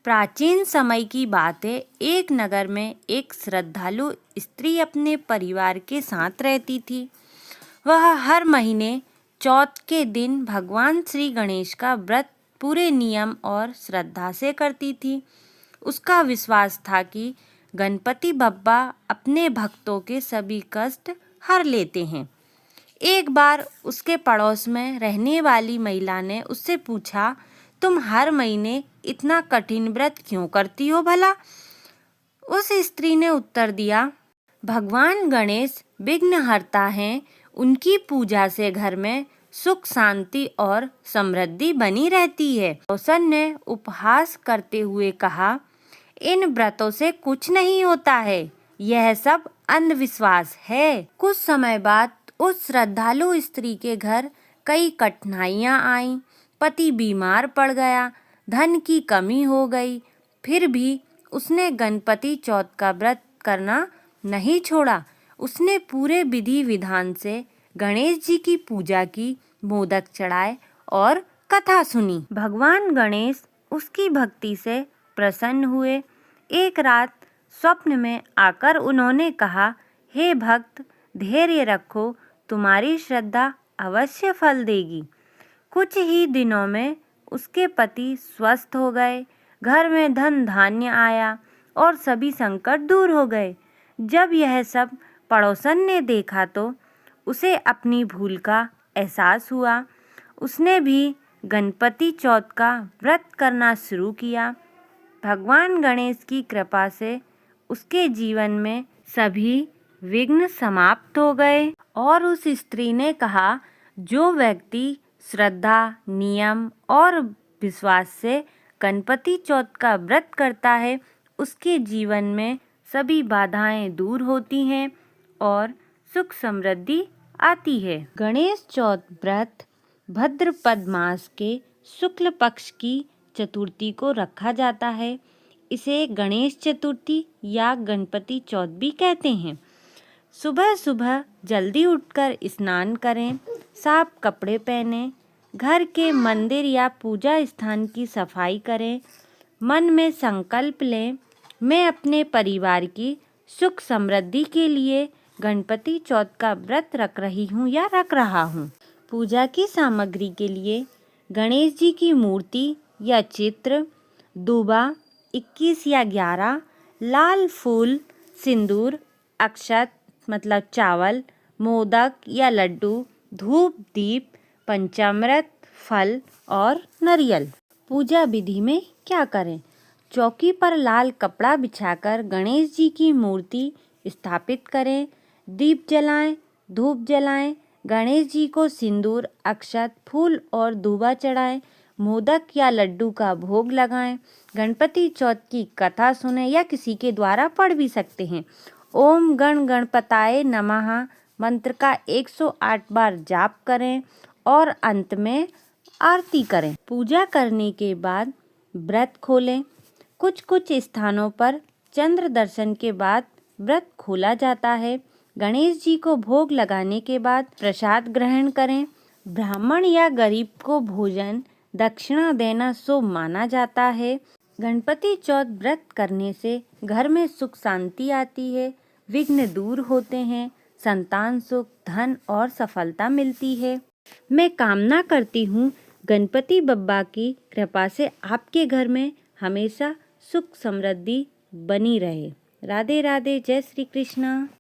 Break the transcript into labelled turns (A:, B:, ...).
A: प्राचीन समय की बात है। एक नगर में एक श्रद्धालु स्त्री अपने परिवार के साथ रहती थी। वह हर महीने चौथ के दिन भगवान श्री गणेश का व्रत पूरे नियम और श्रद्धा से करती थी। उसका विश्वास था कि गणपति बप्पा अपने भक्तों के सभी कष्ट हर लेते हैं। एक बार उसके पड़ोस में रहने वाली महिला ने उससे पूछा, तुम हर महीने इतना कठिन व्रत क्यों करती हो भला? उस स्त्री ने उत्तर दिया, भगवान गणेश विघ्नहर्ता हैं। उनकी पूजा से घर में सुख शांति और समृद्धि बनी रहती है। रोशन ने उपहास करते हुए कहा, इन व्रतों से कुछ नहीं होता है, यह सब अंधविश्वास है। कुछ समय बाद उस श्रद्धालु स्त्री के घर कई कठिनाइयां आईं। पति बीमार पड़ गया, धन की कमी हो गई, फिर भी उसने गणपति चौथ का व्रत करना नहीं छोड़ा। उसने पूरे विधि विधान से गणेश जी की पूजा की, मोदक चढ़ाए और कथा सुनी। भगवान गणेश उसकी भक्ति से प्रसन्न हुए। एक रात स्वप्न में आकर उन्होंने कहा, हे भक्त, धैर्य रखो, तुम्हारी श्रद्धा अवश्य फल देगी। कुछ ही दिनों में उसके पति स्वस्थ हो गए, घर में धन धान्य आया और सभी संकट दूर हो गए। जब यह सब पड़ोसन ने देखा तो उसे अपनी भूल का एहसास हुआ। उसने भी गणपति चौथ का व्रत करना शुरू किया। भगवान गणेश की कृपा से उसके जीवन में सभी विघ्न समाप्त हो गए। और उस स्त्री ने कहा, जो व्यक्ति श्रद्धा, नियम और विश्वास से गणपति चौथ का व्रत करता है, उसके जीवन में सभी बाधाएं दूर होती हैं और सुख समृद्धि आती है। गणेश चौथ व्रत भाद्रपद मास के शुक्ल पक्ष की चतुर्थी को रखा जाता है। इसे गणेश चतुर्थी या गणपति चौथ भी कहते हैं। सुबह सुबह जल्दी उठकर स्नान करें, साफ कपड़े पहनें, घर के मंदिर या पूजा स्थान की सफाई करें, मन में संकल्प लें, मैं अपने परिवार की सुख समृद्धि के लिए गणपति चौथ का व्रत रख रही हूँ या रख रहा हूँ। पूजा की सामग्री के लिए गणेश जी की मूर्ति या चित्र, दूबा 21 या 11, लाल फूल, सिंदूर, अक्षत मतलब चावल, मोदक या लड्डू, धूप दीप, पंचामृत, फल और नारियल। पूजा विधि में क्या करें? चौकी पर लाल कपड़ा बिछाकर गणेश जी की मूर्ति स्थापित करें, दीप जलाएं, धूप जलाएं, गणेश जी को सिंदूर, अक्षत, फूल और दूबा चढ़ाएं, मोदक या लड्डू का भोग लगाएं, गणपति चौथ की कथा सुने या किसी के द्वारा पढ़ भी सकते हैं। ओम गण गणपताय नमः मंत्र का 108 बार जाप करें और अंत में आरती करें। पूजा करने के बाद व्रत खोलें। कुछ स्थानों पर चंद्र दर्शन के बाद व्रत खोला जाता है। गणेश जी को भोग लगाने के बाद प्रसाद ग्रहण करें। ब्राह्मण या गरीब को भोजन दक्षिणा देना शुभ माना जाता है। गणपति चौथ व्रत करने से घर में सुख शांति आती है, विघ्न दूर होते हैं, संतान सुख, धन और सफलता मिलती है। मैं कामना करती हूँ गणपति बप्पा की कृपा से आपके घर में हमेशा सुख समृद्धि बनी रहे। राधे राधे, जय श्री कृष्णा।